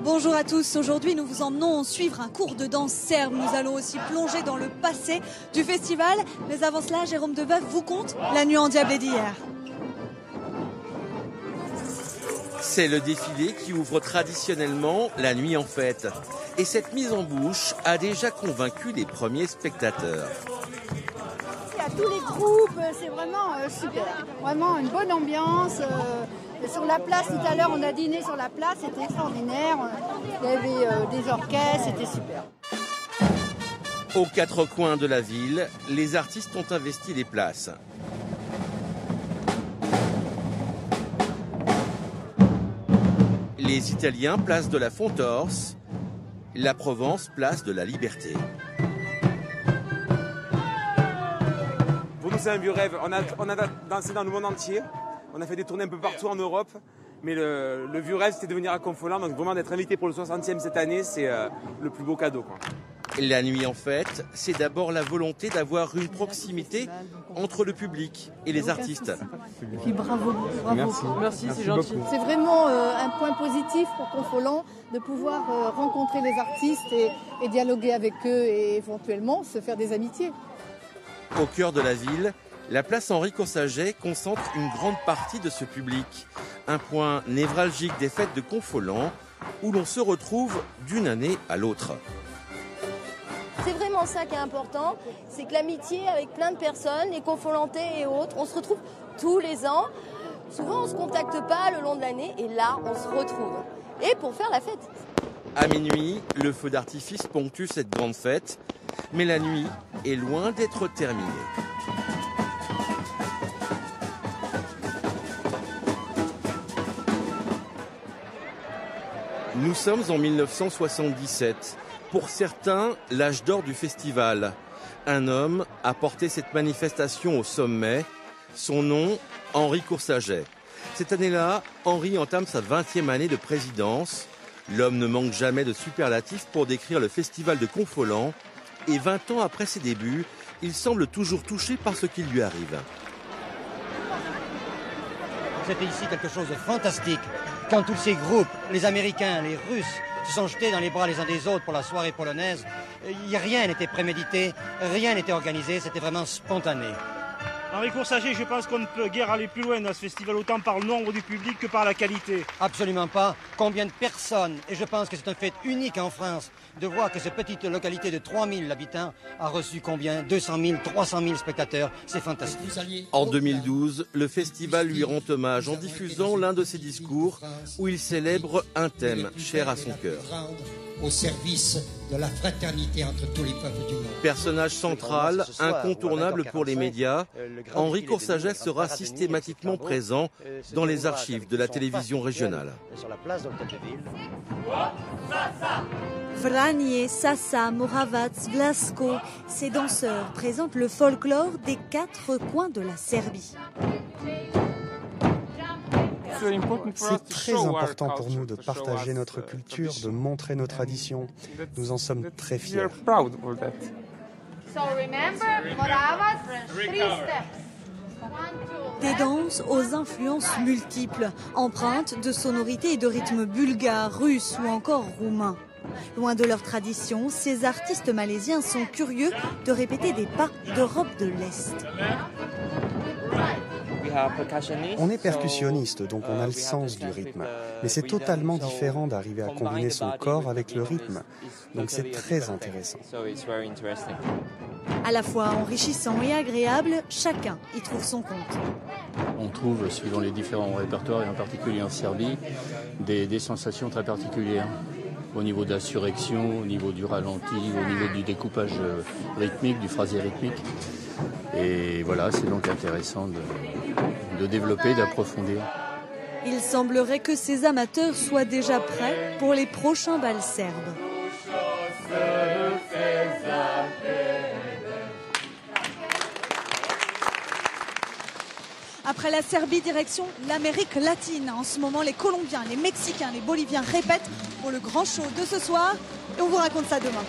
Bonjour à tous, aujourd'hui nous vous emmenons suivre un cours de danse serbe. Nous allons aussi plonger dans le passé du festival. Mais avant cela, Jérôme Debeuf vous conte la nuit endiablée d'hier. C'est le défilé qui ouvre traditionnellement la nuit en fête. Et cette mise en bouche a déjà convaincu les premiers spectateurs. Il y a tous les groupes, c'est vraiment super. Vraiment une bonne ambiance. Sur la place, tout à l'heure, on a dîné sur la place, c'était extraordinaire. Il y avait des orchestres, c'était super. Aux quatre coins de la ville, les artistes ont investi les places. Les Italiens, place de la Fontorse. La Provence, place de la Liberté. Pour nous, c'est un vieux rêve. On a dansé dans le monde entier. On a fait des tournées un peu partout en Europe. Mais le vieux rêve, c'était de venir à Confolens. Donc vraiment d'être invité pour le 60e cette année, c'est le plus beau cadeau, quoi. La nuit en fête, c'est d'abord la volonté d'avoir une proximité entre le public et les artistes. Et puis bravo. Merci, c'est gentil. C'est vraiment un point positif pour Confolens de pouvoir rencontrer les artistes et dialoguer avec eux et éventuellement se faire des amitiés. Au cœur de la ville, la place Henri Coursaget concentre une grande partie de ce public. Un point névralgique des fêtes de Confolens où l'on se retrouve d'une année à l'autre. C'est vraiment ça qui est important, c'est que l'amitié avec plein de personnes, les Confolentais et autres, on se retrouve tous les ans. Souvent on ne se contacte pas le long de l'année et là on se retrouve. Et pour faire la fête. À minuit, le feu d'artifice ponctue cette grande fête, mais la nuit est loin d'être terminée. Nous sommes en 1977. Pour certains, l'âge d'or du festival. Un homme a porté cette manifestation au sommet. Son nom, Henri Coursaget. Cette année-là, Henri entame sa 20e année de présidence. L'homme ne manque jamais de superlatifs pour décrire le festival de Confolens. Et 20 ans après ses débuts, il semble toujours touché par ce qui lui arrive. C'était ici quelque chose de fantastique. Quand tous ces groupes, les Américains, les Russes, se sont jetés dans les bras les uns des autres pour la soirée polonaise, rien n'était prémédité, rien n'était organisé, c'était vraiment spontané. Henri Coursaget, je pense qu'on ne peut guère aller plus loin dans ce festival, autant par le nombre du public que par la qualité. Absolument pas. Combien de personnes, et je pense que c'est un fait unique en France, de voir que cette petite localité de 3000 habitants a reçu combien 200 000, 300 000 spectateurs. C'est fantastique. En 2012, le festival lui rend hommage en diffusant l'un de ses discours où il célèbre un thème cher à son cœur. Au service de la fraternité entre tous les peuples du monde. Personnage central, incontournable pour les médias, Henri Coursaget sera systématiquement présent dans les archives de la télévision régionale. Vranje, Sasa, Moravac, Vlaško, ces danseurs présentent le folklore des quatre coins de la Serbie. C'est très important pour nous de partager notre culture, de montrer nos traditions. Nous en sommes très fiers. Des danses aux influences multiples, empreintes de sonorités et de rythmes bulgares, russes ou encore roumains. Loin de leur tradition, ces artistes malaisiens sont curieux de répéter des pas d'Europe de l'Est. On est percussionniste, donc on a le sens du rythme. Mais c'est totalement différent d'arriver à combiner son corps avec le rythme. Donc c'est très intéressant. À la fois enrichissant et agréable, chacun y trouve son compte. On trouve, suivant les différents répertoires, et en particulier en Serbie, des sensations très particulières. Au niveau de la surrection, au niveau du ralenti, au niveau du découpage rythmique, du phrasé rythmique. Et voilà, c'est donc intéressant de développer, d'approfondir. Il semblerait que ces amateurs soient déjà prêts pour les prochains bals serbes. Après la Serbie, direction l'Amérique latine. En ce moment, les Colombiens, les Mexicains, les Boliviens répètent pour le grand show de ce soir. Et on vous raconte ça demain.